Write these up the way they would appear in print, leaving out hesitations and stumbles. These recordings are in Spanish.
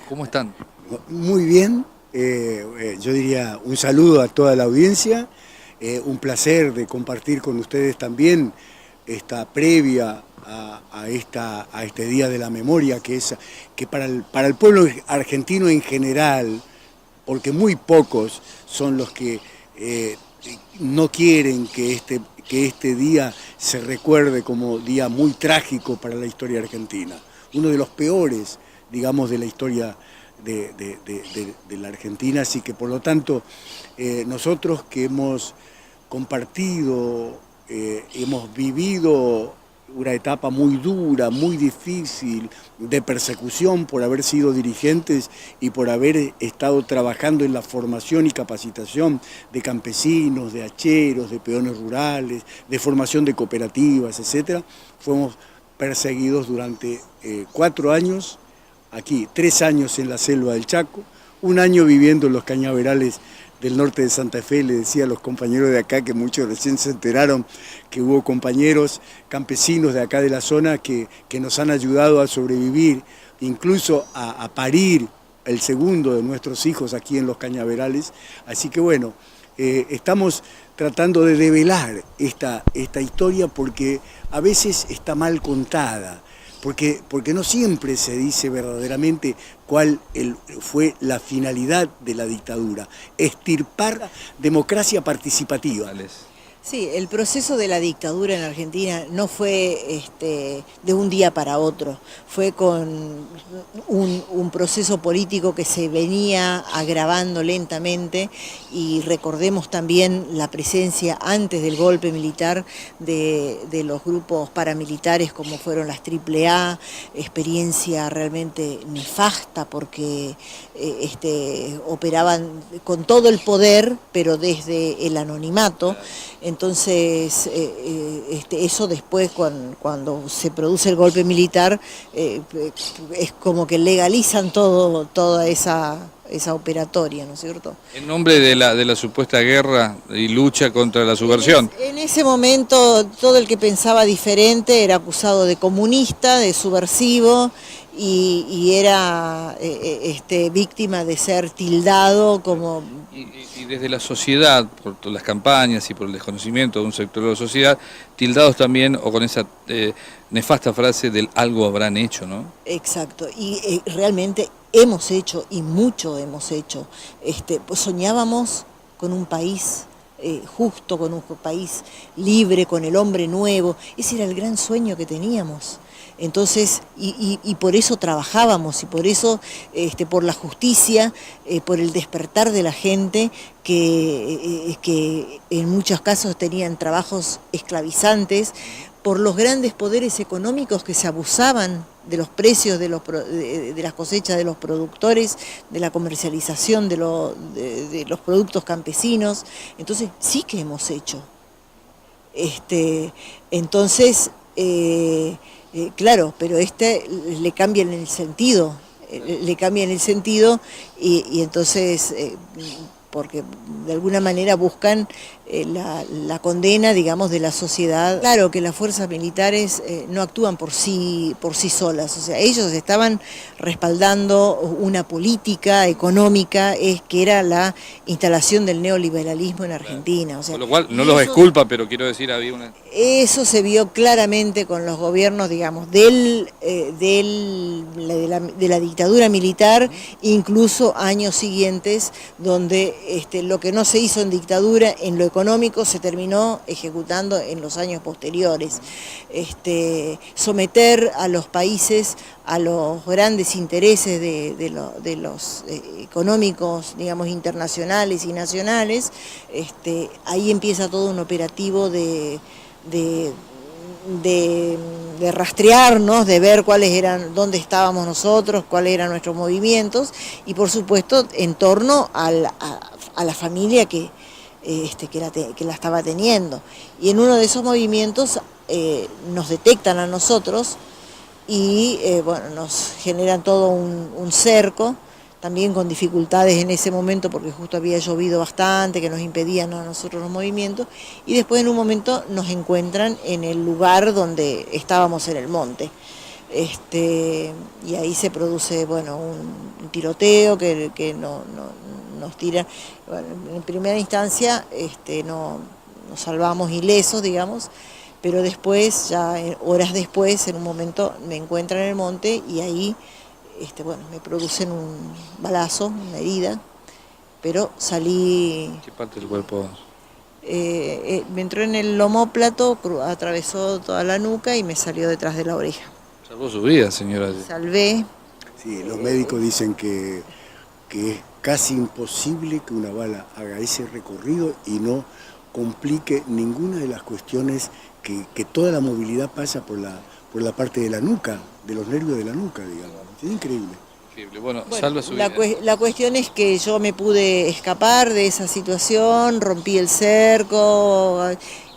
¿Cómo están? Muy bien, yo diría un saludo a toda la audiencia, un placer de compartir con ustedes también esta previa a este Día de la Memoria, que para el pueblo argentino en general, porque muy pocos son los que no quieren que este día se recuerde como día muy trágico para la historia argentina, uno de los peores, digamos, de la historia de la Argentina, así que por lo tanto nosotros que hemos compartido, hemos vivido una etapa muy dura, muy difícil, de persecución por haber sido dirigentes y por haber estado trabajando en la formación y capacitación de campesinos, de hacheros, de peones rurales, de formación de cooperativas, etcétera. Fuimos perseguidos durante 4 años aquí, 3 años en la selva del Chaco, 1 año viviendo en los cañaverales del norte de Santa Fe. Le decía a los compañeros de acá, que muchos recién se enteraron que hubo compañeros campesinos de acá de la zona que nos han ayudado a sobrevivir, incluso a parir el segundo de nuestros hijos aquí en los cañaverales. Así que bueno, estamos tratando de develar esta historia porque a veces está mal contada. Porque no siempre se dice verdaderamente cuál fue la finalidad de la dictadura: extirpar democracia participativa. Sí, el proceso de la dictadura en Argentina no fue de un día para otro, fue con un proceso político que se venía agravando lentamente, y recordemos también la presencia antes del golpe militar de los grupos paramilitares como fueron las AAA, experiencia realmente nefasta porque operaban con todo el poder pero desde el anonimato. Entonces, eso después, cuando se produce el golpe militar, es como que legalizan toda esa operatoria, ¿no es cierto? En nombre de la supuesta guerra y lucha contra la subversión. En ese momento, todo el que pensaba diferente era acusado de comunista, de subversivo, y era víctima de ser tildado como... Y desde la sociedad, por las campañas y por el desconocimiento de un sector de la sociedad, tildados también, o con esa nefasta frase del algo habrán hecho, ¿no? Exacto, y realmente hemos hecho, y mucho hemos hecho. Pues soñábamos con un país justo, con un país libre, con el hombre nuevo. Ese era el gran sueño que teníamos. Entonces, y por eso trabajábamos, y por eso, por la justicia, por el despertar de la gente que en muchos casos tenían trabajos esclavizantes, por los grandes poderes económicos que se abusaban de los precios de las cosechas de los productores, de la comercialización de los productos campesinos. Entonces, sí que hemos hecho. Entonces, claro, pero le cambian el sentido, y entonces, porque de alguna manera buscan la condena, digamos, de la sociedad. Claro que las fuerzas militares no actúan por sí solas, o sea, ellos estaban respaldando una política económica que era la instalación del neoliberalismo en Argentina. O sea, con lo cual no los exculpa, pero quiero decir, había una... Eso se vio claramente con los gobiernos, digamos, de la dictadura militar, incluso años siguientes, donde lo que no se hizo en dictadura, en lo económico, se terminó ejecutando en los años posteriores. Someter a los países a los grandes intereses de los económicos, digamos, internacionales y nacionales, ahí empieza todo un operativo de rastrearnos, de ver dónde estábamos nosotros, cuáles eran nuestros movimientos, y por supuesto en torno a la familia que la estaba teniendo. Y en uno de esos movimientos nos detectan a nosotros y nos generan todo un cerco, también con dificultades en ese momento porque justo había llovido bastante, que nos impedían a nosotros los movimientos, y después en un momento nos encuentran en el lugar donde estábamos en el monte. Y ahí se produce, bueno, un tiroteo que nos tiran. Bueno, en primera instancia nos salvamos ilesos, digamos, pero después, ya horas después, en un momento me encuentran en el monte y ahí bueno, me producen un balazo, una herida, pero salí... ¿Qué parte del cuerpo? Me entró en el omóplato, atravesó toda la nuca y me salió detrás de la oreja. Salvó su vida, señora. Salvé. Sí, los médicos dicen que es casi imposible que una bala haga ese recorrido y no complique ninguna de las cuestiones que toda la movilidad pasa por la parte de la nuca, de los nervios de la nuca, digamos. Es increíble. Bueno, salva su vida. La cuestión es que yo me pude escapar de esa situación, rompí el cerco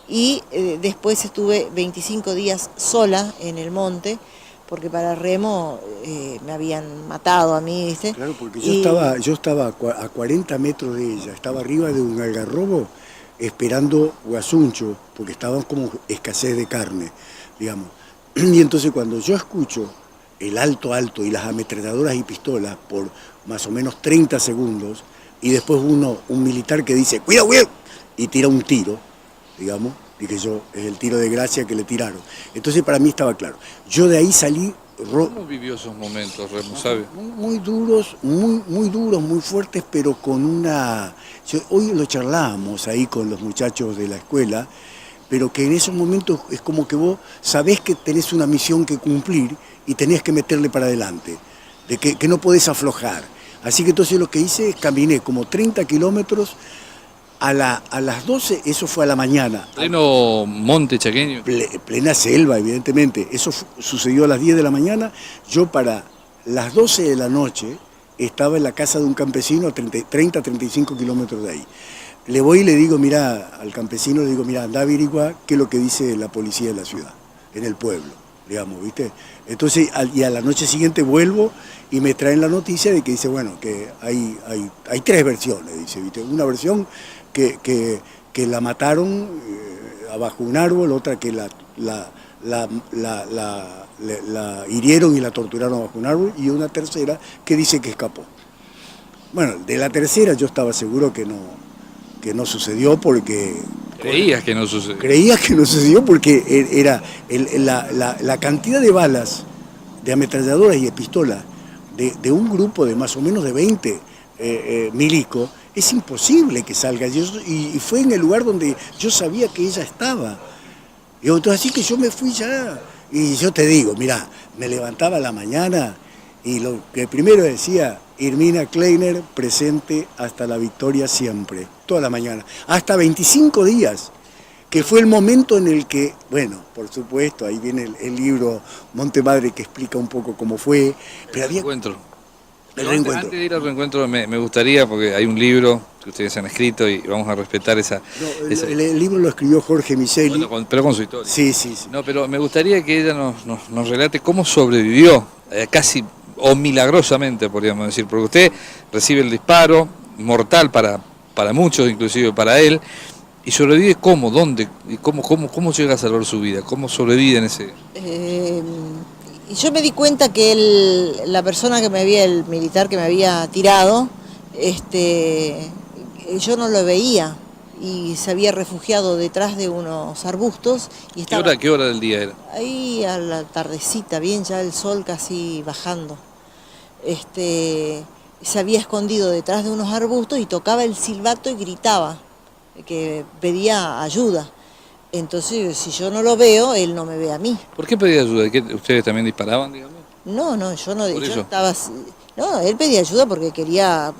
y después estuve 25 días sola en el monte, porque para remo me habían matado a mí, ¿viste? Claro, porque yo estaba a 40 metros de ella, estaba arriba de un algarrobo esperando guasuncho, porque estaba como escasez de carne, digamos. Y entonces cuando yo escucho el alto y las ametralladoras y pistolas por más o menos 30 segundos, y después un militar que dice, cuidado, y tira un tiro, digamos, dije yo, es el tiro de gracia que le tiraron. Entonces para mí estaba claro. Yo de ahí salí... ¿Cómo vivió esos momentos, Remo, sabe? Muy duros, muy fuertes, pero con una... Hoy lo charlábamos ahí con los muchachos de la escuela, pero que en esos momentos es como que vos sabés que tenés una misión que cumplir y tenés que meterle para adelante, de que no podés aflojar. Así que entonces lo que hice es caminé como 30 kilómetros a las 12, eso fue a la mañana. Pleno monte chaqueño. Plena selva, evidentemente. Eso sucedió a las 10 de la mañana. Yo para las 12 de la noche estaba en la casa de un campesino a 30-35 kilómetros de ahí. Le voy y le digo, mira, al campesino le digo, mira, anda a averiguar qué es lo que dice la policía de la ciudad, en el pueblo, digamos, ¿viste? Entonces, y a la noche siguiente vuelvo y me traen la noticia de que dice, bueno, que hay 3 versiones, dice, ¿viste? Una versión que la mataron abajo un árbol, otra que la hirieron y la torturaron bajo un árbol, y una tercera que dice que escapó. Bueno, de la tercera yo estaba seguro que no sucedió porque... Creías que no sucedió. Creía que no sucedió porque era la cantidad de balas, de ametralladoras y de pistolas de un grupo de más o menos de 20 milicos, es imposible que salga. Y fue en el lugar donde yo sabía que ella estaba. Y entonces, así que yo me fui ya. Y yo te digo, mirá, me levantaba a la mañana y lo que primero decía, Irmina Kleiner presente hasta la victoria siempre, toda la mañana, hasta 25 días, que fue el momento en el que, bueno, por supuesto, ahí viene el libro Monte Madre que explica un poco cómo fue, pero había... El reencuentro. Antes de ir al reencuentro me gustaría, porque hay un libro que ustedes han escrito y vamos a respetar esa... El libro lo escribió Jorge Miseli. Bueno, pero con su historia. Sí. No, pero me gustaría que ella nos relate cómo sobrevivió, casi o milagrosamente, podríamos decir, porque usted recibe el disparo, mortal para muchos, inclusive para él, y sobrevive cómo, dónde, y cómo llega a salvar su vida, cómo sobrevive en ese... Y yo me di cuenta que la persona el militar que me había tirado, yo no lo veía y se había refugiado detrás de unos arbustos. Y estaba, ¿Qué hora del día era? Ahí a la tardecita, bien ya el sol casi bajando. Se había escondido detrás de unos arbustos y tocaba el silbato y gritaba, que pedía ayuda. Entonces, si yo no lo veo, él no me ve a mí. ¿Por qué pedía ayuda? ¿Ustedes también disparaban, digamos? No, yo no. Yo estaba... No, él pedía ayuda porque quería...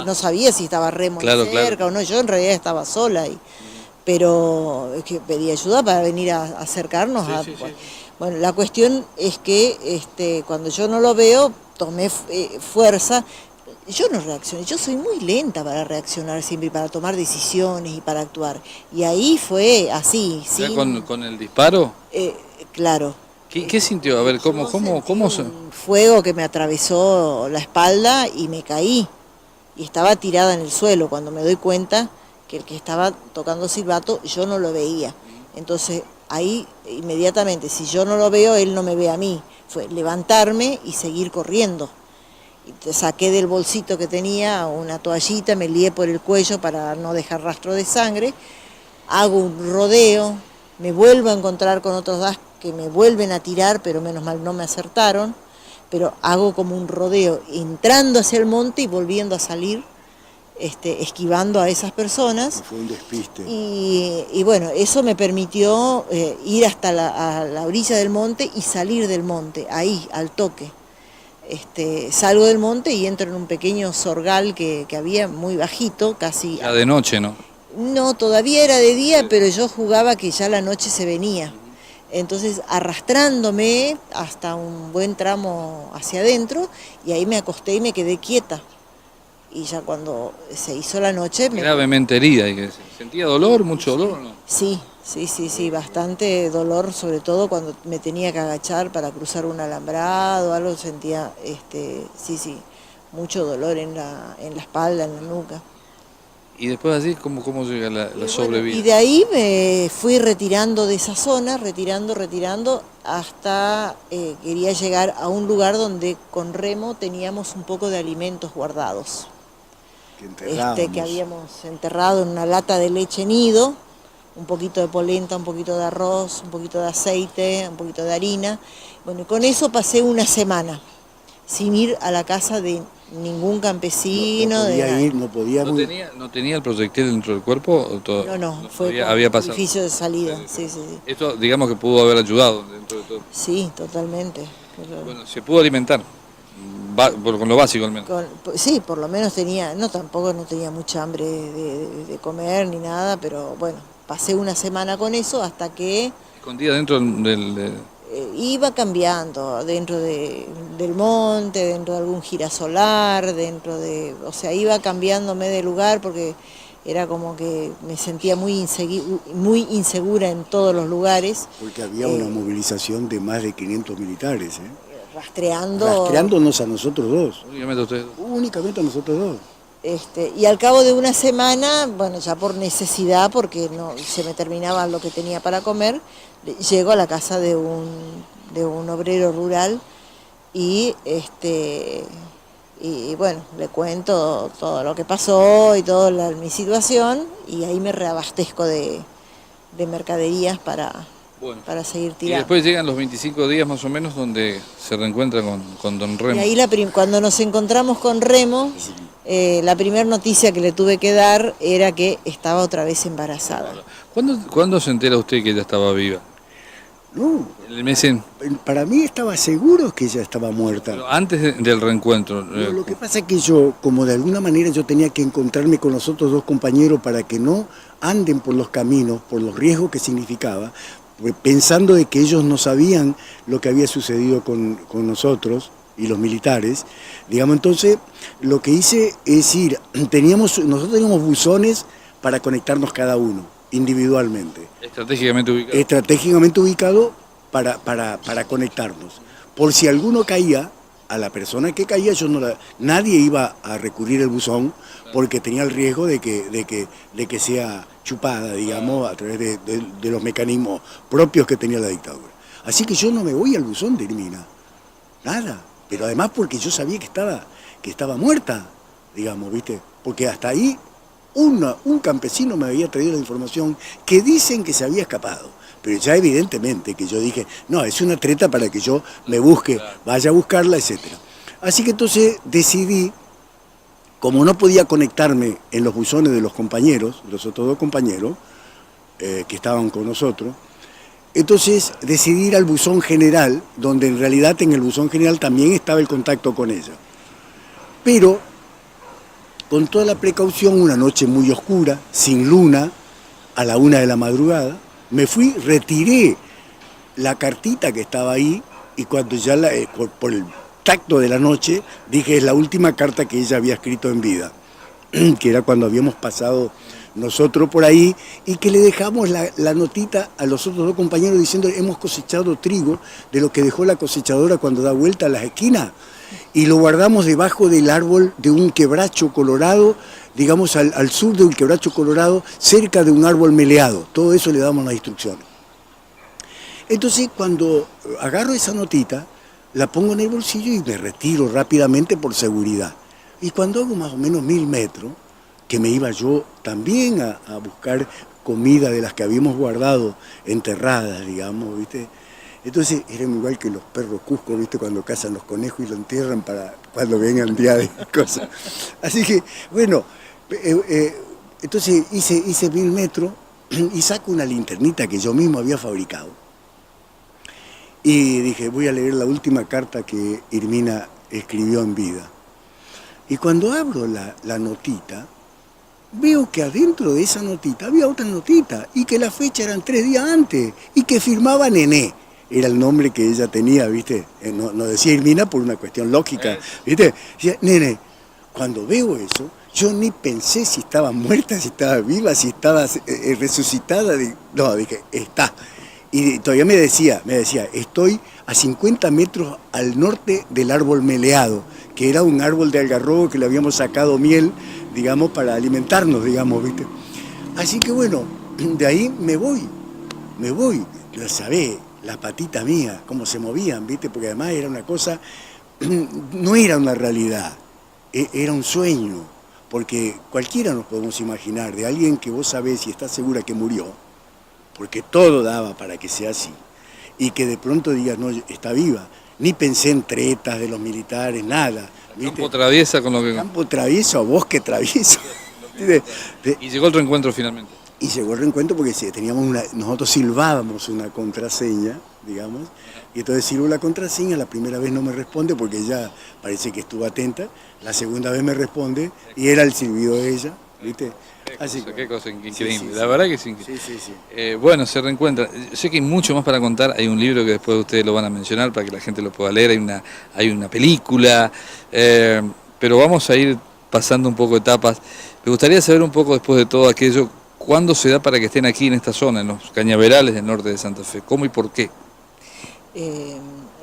no sabía si estaba Remo cerca o no. Yo en realidad estaba sola. Pero es que pedía ayuda para venir a acercarnos. Sí. Bueno, la cuestión es que cuando yo no lo veo, tomé fuerza. Yo no reaccioné, yo soy muy lenta para reaccionar siempre, para tomar decisiones y para actuar. Y ahí fue así, ¿sí? ¿Con el disparo? Claro. ¿Qué sintió? A ver, ¿cómo se...? Un fuego que me atravesó la espalda y me caí. Y estaba tirada en el suelo cuando me doy cuenta que el que estaba tocando silbato yo no lo veía. Entonces ahí inmediatamente, si yo no lo veo, él no me ve a mí. fue levantarme y seguir corriendo. Y saqué del bolsito que tenía una toallita, me lié por el cuello para no dejar rastro de sangre, hago un rodeo, me vuelvo a encontrar con otros dos que me vuelven a tirar, pero menos mal no me acertaron, pero hago como un rodeo, entrando hacia el monte y volviendo a salir, esquivando a esas personas. Fue un despiste. Y bueno, eso me permitió ir hasta a la orilla del monte y salir del monte, ahí, al toque. Salgo del monte y entro en un pequeño sorgal que había muy bajito, casi... Ya de noche, ¿no? No, todavía era de día, pero yo jugaba que ya la noche se venía. Entonces, arrastrándome hasta un buen tramo hacia adentro, y ahí me acosté y me quedé quieta. Y ya cuando se hizo la noche... Gravemente herida, hay que decir. ¿Sentía dolor, mucho dolor o no? Sí, bastante dolor, sobre todo cuando me tenía que agachar para cruzar un alambrado, algo sentía, mucho dolor en la espalda, en la nuca. Y después así, ¿cómo llega la sobrevida? Y de ahí me fui retirando de esa zona, retirando, hasta quería llegar a un lugar donde con Remo teníamos un poco de alimentos guardados. Que habíamos enterrado en una lata de leche nido, un poquito de polenta, un poquito de arroz, un poquito de aceite, un poquito de harina. Bueno, y con eso pasé una semana, sin ir a la casa de ningún campesino. ¿No tenía el proyectil dentro del cuerpo? ¿O todo? No, fue había pasado. Edificio de salida, sí. Esto, digamos que pudo haber ayudado dentro de todo. Sí, totalmente. Bueno, se pudo alimentar, con lo básico al menos. Sí, por lo menos tampoco no tenía mucha hambre de comer ni nada, pero bueno, pasé una semana con eso hasta que... ¿Escondida dentro del...? Iba cambiando dentro del monte, dentro de algún girasolar, iba cambiándome de lugar porque era como que me sentía muy insegura en todos los lugares. Porque había una movilización de más de 500 militares, rastreándonos a nosotros dos. Únicamente a ustedes. Únicamente a nosotros dos. Y al cabo de una semana, bueno, ya por necesidad, porque no se me terminaba lo que tenía para comer, llego a la casa de un obrero rural y bueno, le cuento todo lo que pasó y toda mi situación, y ahí me reabastezco de mercaderías para seguir tirando. Y después llegan los 25 días más o menos donde se reencuentra con don Remo. Y ahí cuando nos encontramos con Remo, la primera noticia que le tuve que dar era que estaba otra vez embarazada. ¿Cuándo se entera usted que ella estaba viva? No, para mí estaba seguro que ella estaba muerta. Pero antes del reencuentro. No, lo que pasa es que yo, como de alguna manera yo tenía que encontrarme con los otros dos compañeros para que no anden por los caminos, por los riesgos que significaba, pensando de que ellos no sabían lo que había sucedido con nosotros y los militares, digamos, entonces lo que hice es nosotros teníamos buzones para conectarnos cada uno, individualmente. Estratégicamente ubicado para conectarnos. Por si alguno caía, a la persona que caía, nadie iba a recurrir el buzón porque tenía el riesgo de que sea chupada, digamos, a través de los mecanismos propios que tenía la dictadura. Así que yo no me voy al buzón de Ermina, nada, pero además porque yo sabía que estaba muerta, digamos, ¿viste? Porque hasta ahí un campesino me había traído la información que dicen que se había escapado. Pero ya evidentemente que yo dije, no, es una treta para que yo me busque, vaya a buscarla, etc. Así que entonces decidí, como no podía conectarme en los buzones de los compañeros, los otros dos compañeros que estaban con nosotros, entonces decidí ir al buzón general, donde en realidad en el buzón general también estaba el contacto con ella. Pero con toda la precaución, una noche muy oscura, sin luna, a la 1 de la madrugada, me fui, retiré la cartita que estaba ahí y cuando ya por el tacto de la noche dije es la última carta que ella había escrito en vida, que era cuando habíamos pasado nosotros por ahí y que le dejamos la notita a los otros dos compañeros diciendo hemos cosechado trigo de lo que dejó la cosechadora cuando da vuelta a las esquinas y lo guardamos debajo del árbol de un quebracho colorado, digamos al sur de un quebracho colorado, cerca de un árbol meleado. Todo eso le damos las instrucciones. Entonces cuando agarro esa notita, la pongo en el bolsillo y me retiro rápidamente por seguridad. Y cuando hago más o menos 1000 metros, que me iba yo también a buscar comida de las que habíamos guardado enterradas, digamos, ¿viste? Entonces eran igual que los perros Cusco, ¿viste? Cuando cazan los conejos y lo entierran para cuando vengan días de cosas. Así que, bueno, entonces hice 1000 metros y saco una linternita que yo mismo había fabricado. Y dije, voy a leer la última carta que Irmina escribió en vida. Y cuando abro la notita, veo que adentro de esa notita había otra notita y que la fecha eran 3 días antes y que firmaba Nené. Era el nombre que ella tenía, ¿viste? No decía Irmina por una cuestión lógica, ¿viste? Decía, Nené. Cuando veo eso, yo ni pensé si estaba muerta, si estaba viva, si estaba resucitada. No, dije, está. Y todavía me decía, estoy a 50 metros al norte del árbol meleado, que era un árbol de algarrobo que le habíamos sacado miel, digamos, para alimentarnos, digamos, ¿viste? Así que bueno, de ahí me voy, lo sabés, las patitas mías, cómo se movían, ¿viste? Porque además era una cosa, no era una realidad, era un sueño, porque cualquiera nos podemos imaginar de alguien que vos sabés y estás segura que murió, porque todo daba para que sea así, y que de pronto digas, no, está viva. Ni pensé en tretas de los militares, nada. ¿Viste? Campo traviesa con lo que... Campo travieso a bosque travieso. Y llegó el reencuentro finalmente. Y llegó el reencuentro porque nosotros silbábamos una contraseña, digamos, y entonces silbo la contraseña, la primera vez no me responde porque ella parece que estuvo atenta, la segunda vez me responde y era el silbido de ella, ¿viste? Qué cosa increíble, sí, la verdad que sí. Bueno, se reencuentra. Sé que hay mucho más para contar, hay un libro que después ustedes lo van a mencionar para que la gente lo pueda leer, hay una película, pero vamos a ir pasando un poco etapas. Me gustaría saber un poco después de todo aquello, ¿cuándo se da para que estén aquí en esta zona, en los cañaverales del norte de Santa Fe? ¿Cómo y por qué?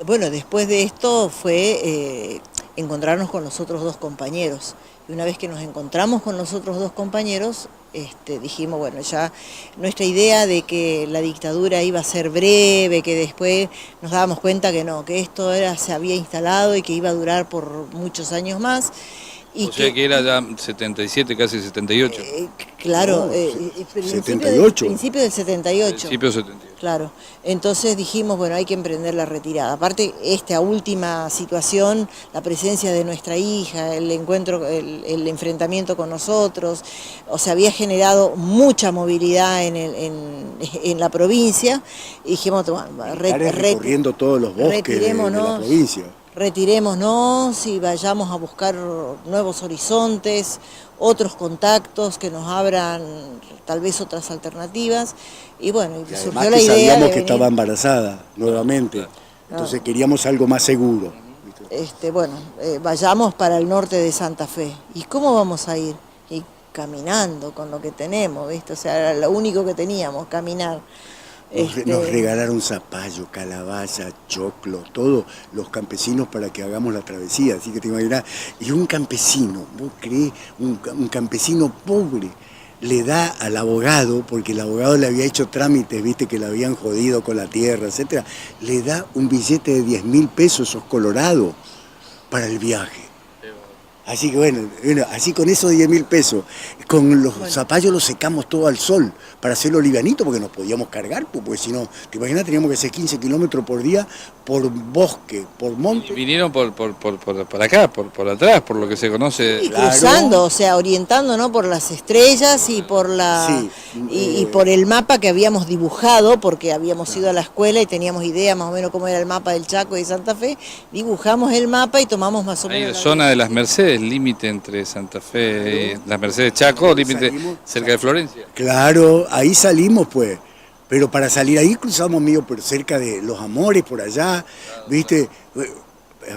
Bueno, después de esto fue encontrarnos con los otros 2 compañeros. Y una vez que nos encontramos con los otros 2 compañeros, dijimos, bueno, ya nuestra idea de que la dictadura iba a ser breve, que después nos dábamos cuenta que no, que esto se había instalado y que iba a durar por muchos años más. O sea que era ya 77, casi 78. Claro, 78. Principio del 78. Principio del 78. Claro, entonces dijimos, bueno, hay que emprender la retirada. Aparte, esta última situación, la presencia de nuestra hija, el encuentro, el enfrentamiento con nosotros, o sea, había generado mucha movilidad en la provincia, y dijimos, recorriendo todos los bosques de la provincia. Retirémonos y vayamos a buscar nuevos horizontes, otros contactos que nos abran tal vez otras alternativas. Y bueno, y surgió la idea sabíamos que estaba embarazada nuevamente, entonces queríamos algo más seguro. Vayamos para el norte de Santa Fe. ¿Y cómo vamos a ir? Y caminando con lo que tenemos, ¿viste? O sea, era lo único que teníamos, caminar. Nos regalaron zapallo, calabaza, choclo, todos los campesinos para que hagamos la travesía, así que te imaginas. Y un campesino, ¿vos creés? Un campesino pobre le da al abogado, porque el abogado le había hecho trámites, viste, que le habían jodido con la tierra, etcétera, le da un billete de 10.000 pesos, esos colorados, para el viaje. Así que bueno, así con esos 10.000 pesos, con los zapallos los secamos todo al sol para hacerlo livianito porque nos podíamos cargar, porque si no, te imaginas, teníamos que hacer 15 kilómetros por día por bosque, por monte. Y vinieron por acá, por atrás, por lo que se conoce. Y cruzando, o sea, orientándonos por las estrellas y por y por el mapa que habíamos dibujado, porque habíamos ido a la escuela y teníamos idea más o menos cómo era el mapa del Chaco y de Santa Fe, dibujamos el mapa y tomamos más o menos... Hay la zona de las Mercedes, límite entre Santa Fe, las Mercedes Chaco, límite cerca de Florencia. Claro, ahí salimos pues, pero para salir ahí cruzamos medio por cerca de Los Amores, por allá, ¿viste?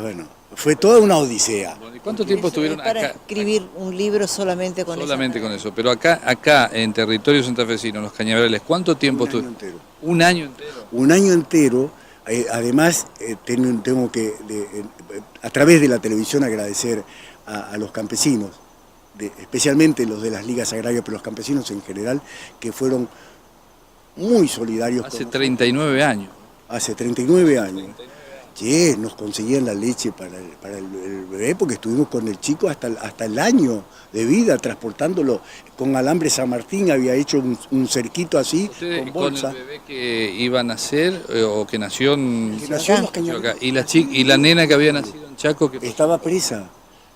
Bueno, fue toda una odisea. ¿Y cuánto tiempo estuvieron para acá? Escribir un libro solamente con eso. Solamente con eso, pero acá en territorio santafesino, en los cañaverales, ¿cuánto tiempo estuvieron? Un año entero. Un año entero. Además, tengo que, a través de la televisión, agradecer a los campesinos, especialmente los de las ligas agrarias, pero los campesinos en general, que fueron muy solidarios. Hace 39 años. Hace 39 años. Sí, nos conseguían la leche para el bebé porque estuvimos con el chico hasta el año de vida, transportándolo con alambre San Martín, había hecho un cerquito así, ¿Ustedes con con bolsa. el bebé que iba a nacer o que nació en... Que nació en los acá? Cañaverales. ¿Y la nena que había nacido en Chaco? ¿Qué pasó? Estaba presa.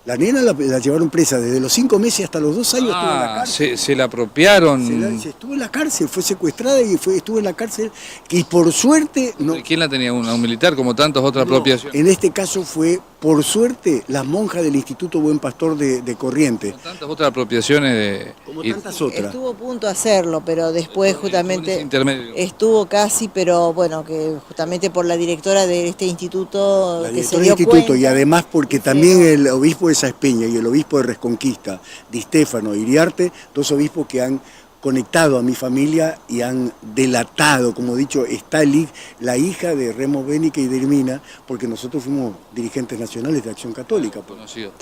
La nena la llevaron presa desde los 5 meses hasta los 2 años, estuvo en la cárcel. Se la apropiaron. Se estuvo en la cárcel, fue secuestrada y estuvo en la cárcel. Y por suerte... no. ¿Quién la tenía? ¿Un militar como tantas otras No, apropiaciones? en este caso fue, por suerte, las monjas del Instituto Buen Pastor de Corrientes. Como tantas otras apropiaciones Como y- tantas otras. Estuvo a punto de hacerlo, pero después Estuvo en justamente ese intermedio. estuvo casi, pero bueno, que justamente por la directora de este instituto La que directora se del dio instituto cuenta, y además porque y también frenó. el obispo de Saespeña y el obispo de Reconquista, Di Stéfano y Iriarte, dos obispos que han conectado a mi familia y han delatado, como he dicho, Stalik, la hija de Remo Bénica y de Hermina, porque nosotros fuimos dirigentes nacionales de Acción Católica. Pues. Conocido.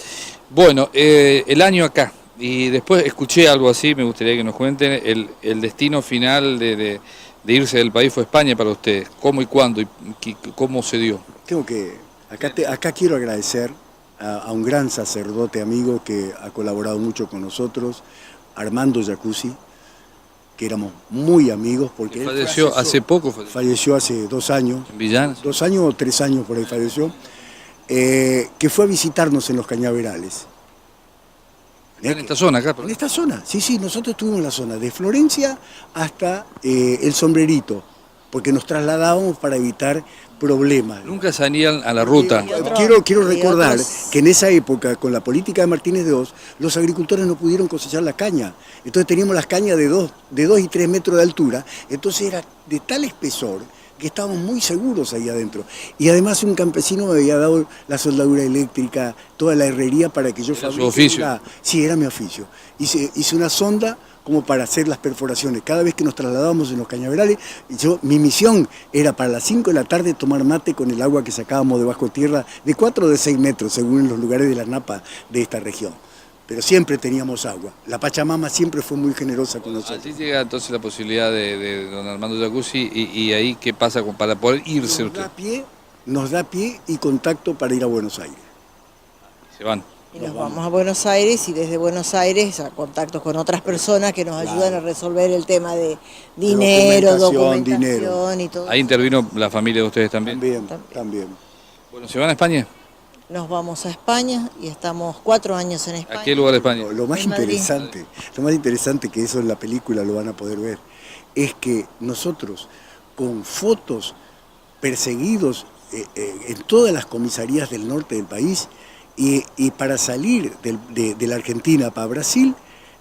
Bueno, el año acá, y después escuché algo así, me gustaría que nos cuenten, el destino final de irse del país fue España para ustedes. ¿Cómo y cuándo? ¿Y cómo se dio? Acá quiero agradecer a un gran sacerdote amigo que ha colaborado mucho con nosotros, Armando Jacuzzi, que éramos muy amigos porque él fue Falleció asesor. hace poco, Falleció hace 2 años, en Villán. 2 años o 3 años por ahí falleció, que fue a visitarnos en los Cañaverales. En esta zona acá. En esta zona, sí, nosotros estuvimos en la zona de Florencia hasta El Sombrerito, porque nos trasladábamos para evitar problemas. Nunca salían a la ruta. Quiero y recordar otros- que en esa época, con la política de Martínez de Oz, los agricultores no pudieron cosechar la caña. Entonces teníamos las cañas de 2 y 3 metros de altura. Entonces era de tal espesor que estábamos muy seguros ahí adentro. Y además un campesino me había dado la soldadura eléctrica, toda la herrería para que yo ¿Era su fabrique oficio? Sí, era mi oficio. Hice una sonda como para hacer las perforaciones. Cada vez que nos trasladábamos en los cañaverales, mi misión era para las 5 de la tarde tomar mate con el agua que sacábamos de bajo tierra de 4 o de 6 metros, según los lugares de la napa de esta región. Pero siempre teníamos agua. La Pachamama siempre fue muy generosa con nosotros. Allí llega entonces la posibilidad de don Armando Jacuzzi y ahí qué pasa para poder irse usted. Nos da pie y contacto para ir a Buenos Aires. Se van. Y nos vamos a Buenos Aires y desde Buenos Aires a contactos con otras personas que nos ayudan a resolver el tema de dinero, documentación y todo. Ahí intervino la familia de ustedes también. También. Bueno, ¿se van a España? Nos vamos a España y estamos 4 años en España. ¿A qué lugar de España? Lo más En Madrid. interesante que eso en la película lo van a poder ver, es que nosotros con fotos perseguidos en todas las comisarías del norte del país y para salir de la Argentina para Brasil,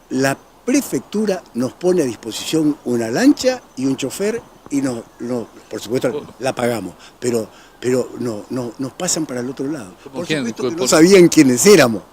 la prefectura nos pone a disposición una lancha y un chofer y por supuesto la pagamos, pero nos pasan para el otro lado. Por quién? supuesto que no sabían quiénes éramos.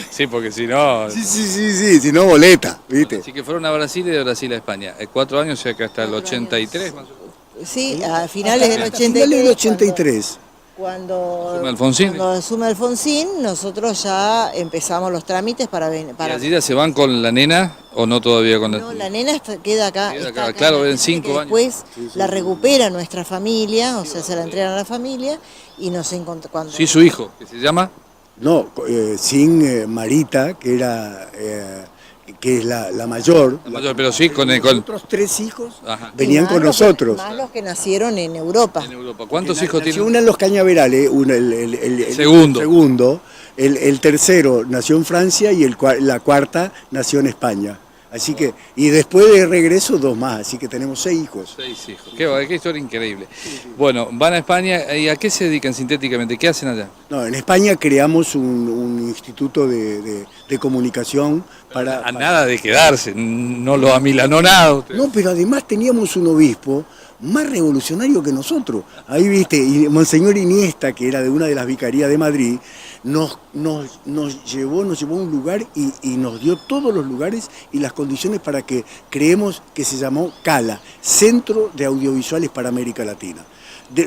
Sí, porque si no... Sí, si no boleta, ¿viste? Así que fueron a Brasil y de Brasil a España. 4 años, o sea que hasta el 4 años. 83 más o menos. Sí, a finales del 83. Finales del 83. Cuando Asume Alfonsín. cuando asume Alfonsín, nosotros ya empezamos los trámites para venir. ¿Y allí ya se van con la nena o no todavía con la... No, la nena queda acá. Queda está acá, acá claro, en en Argentina, 5 que años. Después la recupera nuestra familia, o sea, se la entregan a la familia y nos encontramos. Sí, su hijo, que se llama... No, sin Marita, que es la mayor. La mayor, pero sí, con Los otros 3 hijos Ajá. venían con nosotros. Más los que nacieron en Europa. En Europa. ¿Cuántos Porque hijos nació tiene? una en los Cañaverales, el Segundo. el tercero nació en Francia y la cuarta nació en España. Así que, y después de regreso 2 más, así que tenemos 6 hijos. 6 hijos. Qué historia increíble. Bueno, van a España y ¿a qué se dedican sintéticamente? ¿Qué hacen allá? No, en España creamos un instituto de comunicación para... Nada de quedarse, no lo amilanó nada. No, pero además teníamos un obispo más revolucionario que nosotros. Ahí viste, y Monseñor Iniesta, que era de una de las vicarías de Madrid, nos llevó a un lugar y nos dio todos los lugares y las condiciones para que creemos que se llamó CALA, Centro de Audiovisuales para América Latina.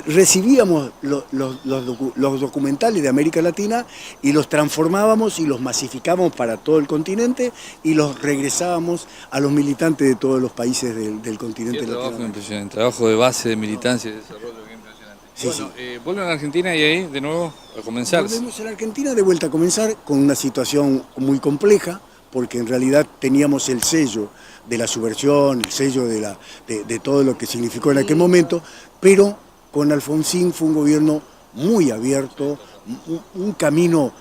Recibíamos los documentales de América Latina y los transformábamos y los masificábamos para todo el continente y los regresábamos a los militantes de todos los países del continente Trabajo latinoamericano. impresionante, trabajo de base, de militancia y de desarrollo, qué impresionante. Sí, Bueno, sí. vuelven a Argentina y ahí de nuevo a comenzar. Volvemos a la Argentina de vuelta a comenzar con una situación muy compleja, porque en realidad teníamos el sello de la subversión, el sello de todo lo que significó en aquel momento, pero con Alfonsín fue un gobierno muy abierto, un camino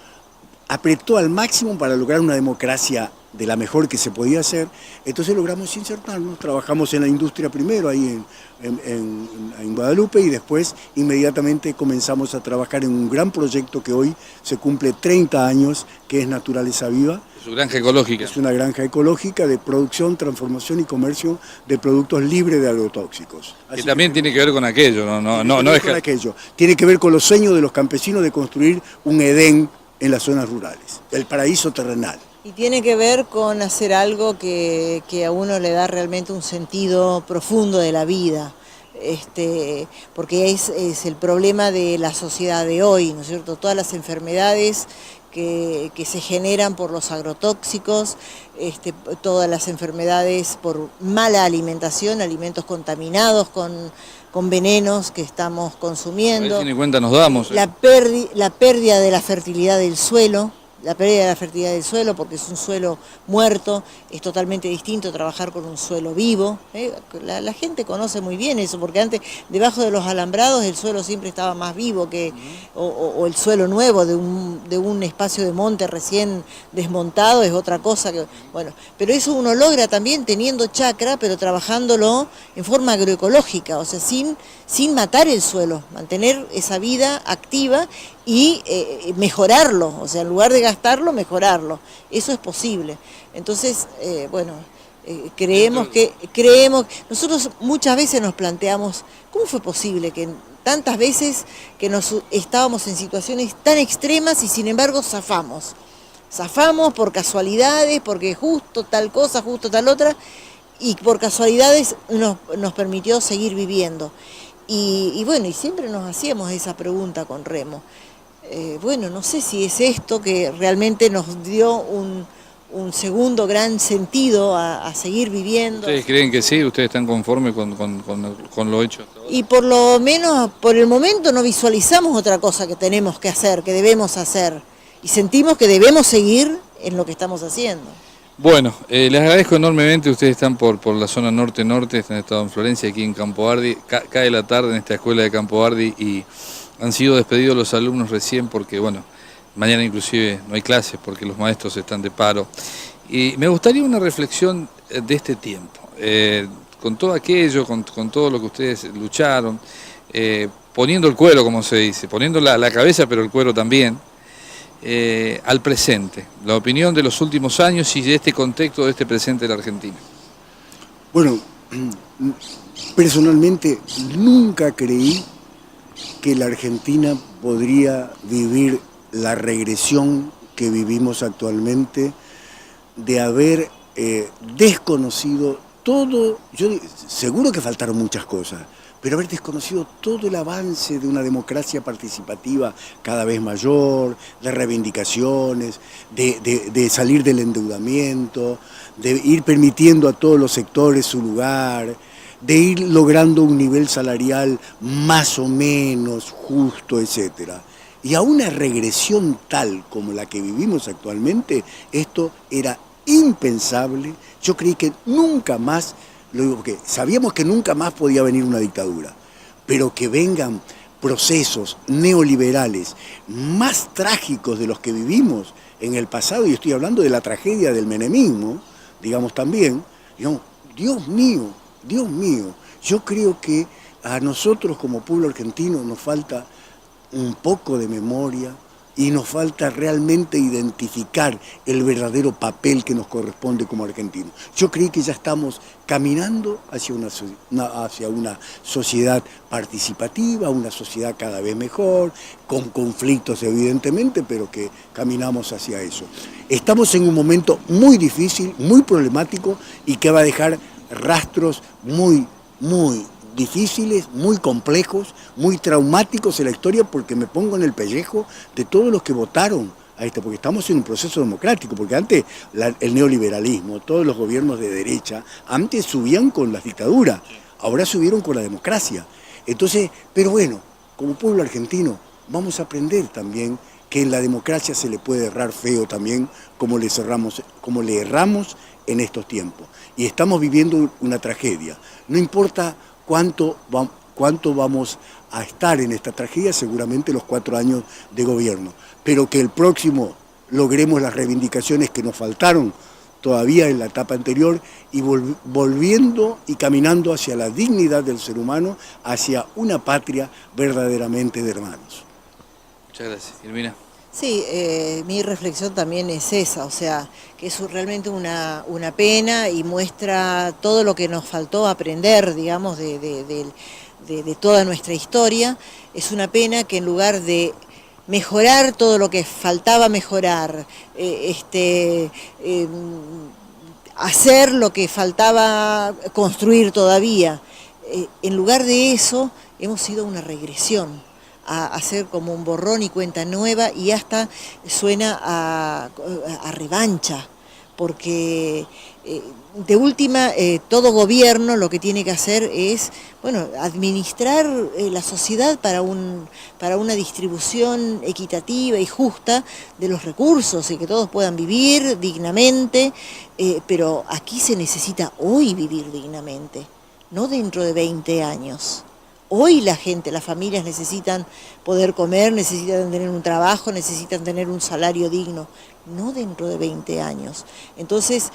apretó al máximo para lograr una democracia de la mejor que se podía hacer. Entonces logramos insertarnos, trabajamos en la industria primero ahí en Guadalupe, y después inmediatamente comenzamos a trabajar en un gran proyecto que hoy se cumple 30 años, que es Naturaleza Viva. Su granja ecológica. Es una granja ecológica de producción, transformación y comercio de productos libres de agrotóxicos. Que también tiene que ver con aquello, no es que... aquello. Tiene que ver con los sueños de los campesinos de construir un Edén en las zonas rurales, el paraíso terrenal. Y tiene que ver con hacer algo que a uno le da realmente un sentido profundo de la vida, porque es el problema de la sociedad de hoy, ¿no es cierto? Todas las enfermedades que se generan por los agrotóxicos, todas las enfermedades por mala alimentación, alimentos contaminados con venenos que estamos consumiendo. A ver si ni cuenta nos damos. La pérdida de la fertilidad del suelo. La pérdida de la fertilidad del suelo, porque es un suelo muerto, es totalmente distinto trabajar con un suelo vivo. La gente conoce muy bien eso, porque antes debajo de los alambrados el suelo siempre estaba más vivo o el suelo nuevo de un espacio de monte recién desmontado es otra cosa. Bueno, pero eso uno logra también teniendo chacra, pero trabajándolo en forma agroecológica, o sea, sin matar el suelo, mantener esa vida activa y mejorarlo, o sea, en lugar de gastarlo, mejorarlo. Eso es posible. Entonces, creemos, nosotros muchas veces nos planteamos, ¿cómo fue posible que tantas veces que estábamos en situaciones tan extremas y sin embargo zafamos? Zafamos por casualidades, porque justo tal cosa, justo tal otra, y por casualidades nos permitió seguir viviendo. Y bueno, y siempre nos hacíamos esa pregunta con Remo. No sé si es esto que realmente nos dio un segundo gran sentido a seguir viviendo. ¿Ustedes creen que sí? ¿Ustedes están conformes con lo hecho hasta ahora? Y por lo menos, por el momento, no visualizamos otra cosa que tenemos que hacer, que debemos hacer. Y sentimos que debemos seguir en lo que estamos haciendo. Bueno, les agradezco enormemente. Ustedes están por la zona norte-norte, están estado en Florencia, aquí en Campo Bardi. Cae la tarde en esta escuela de Campo Bardi y han sido despedidos los alumnos recién porque, bueno, mañana inclusive no hay clases porque los maestros están de paro. Y me gustaría una reflexión de este tiempo, con todo aquello, con todo lo que ustedes lucharon, poniendo el cuero, como se dice, poniendo la cabeza pero el cuero también, al presente, la opinión de los últimos años y de este contexto, de este presente de la Argentina. Bueno, personalmente nunca creí que la Argentina podría vivir la regresión que vivimos actualmente, de haber desconocido todo, seguro que faltaron muchas cosas, pero haber desconocido todo el avance de una democracia participativa cada vez mayor, de reivindicaciones, de salir del endeudamiento, de ir permitiendo a todos los sectores su lugar, de ir logrando un nivel salarial más o menos justo, etc. Y a una regresión tal como la que vivimos actualmente, esto era impensable. Yo creí que nunca más, lo digo porque sabíamos que nunca más podía venir una dictadura, pero que vengan procesos neoliberales más trágicos de los que vivimos en el pasado, y estoy hablando de la tragedia del menemismo, digamos también, digamos, Dios mío, yo creo que a nosotros como pueblo argentino nos falta un poco de memoria y nos falta realmente identificar el verdadero papel que nos corresponde como argentinos. Yo creí que ya estamos caminando hacia una sociedad participativa, una sociedad cada vez mejor, con conflictos evidentemente, pero que caminamos hacia eso. Estamos en un momento muy difícil, muy problemático y que va a dejar rastros muy difíciles, muy complejos, muy traumáticos en la historia, porque me pongo en el pellejo de todos los que votaron a esto, porque estamos en un proceso democrático, porque antes el neoliberalismo, todos los gobiernos de derecha, antes subían con las dictaduras, ahora subieron con la democracia. Entonces, pero bueno, como pueblo argentino, vamos a aprender también que en la democracia se le puede errar feo también, como le erramos en estos tiempos. Y estamos viviendo una tragedia. No importa cuánto vamos a estar en esta tragedia, seguramente los 4 años de gobierno, pero que el próximo logremos las reivindicaciones que nos faltaron todavía en la etapa anterior y volviendo y caminando hacia la dignidad del ser humano, hacia una patria verdaderamente de hermanos. Muchas gracias. Ilmina. Sí, mi reflexión también es esa, o sea, que es realmente una pena y muestra todo lo que nos faltó aprender, digamos, de toda nuestra historia. Es una pena que en lugar de mejorar todo lo que faltaba mejorar, hacer lo que faltaba construir todavía, en lugar de eso hemos ido a una regresión, a hacer como un borrón y cuenta nueva, y hasta suena a revancha, porque de última todo gobierno lo que tiene que hacer es, bueno, administrar la sociedad para una distribución equitativa y justa de los recursos y que todos puedan vivir dignamente, pero aquí se necesita hoy vivir dignamente, no dentro de 20 años. Hoy la gente, las familias necesitan poder comer, necesitan tener un trabajo, necesitan tener un salario digno, no dentro de 20 años. Entonces,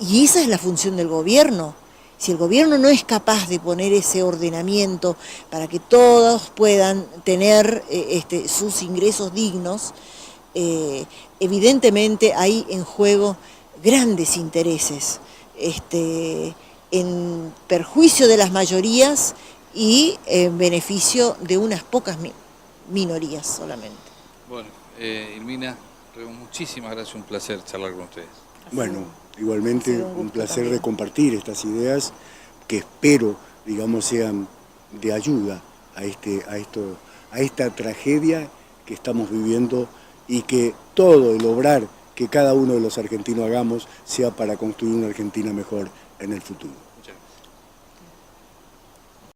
y esa es la función del gobierno. Si el gobierno no es capaz de poner ese ordenamiento para que todos puedan tener sus ingresos dignos, evidentemente hay en juego grandes intereses, en perjuicio de las mayorías y en beneficio de unas pocas minorías solamente. Bueno, Ilmina, muchísimas gracias, un placer charlar con ustedes. Bueno, igualmente un placer también de compartir estas ideas que espero, digamos, sean de ayuda a esta tragedia que estamos viviendo y que todo el obrar que cada uno de los argentinos hagamos sea para construir una Argentina mejor en el futuro.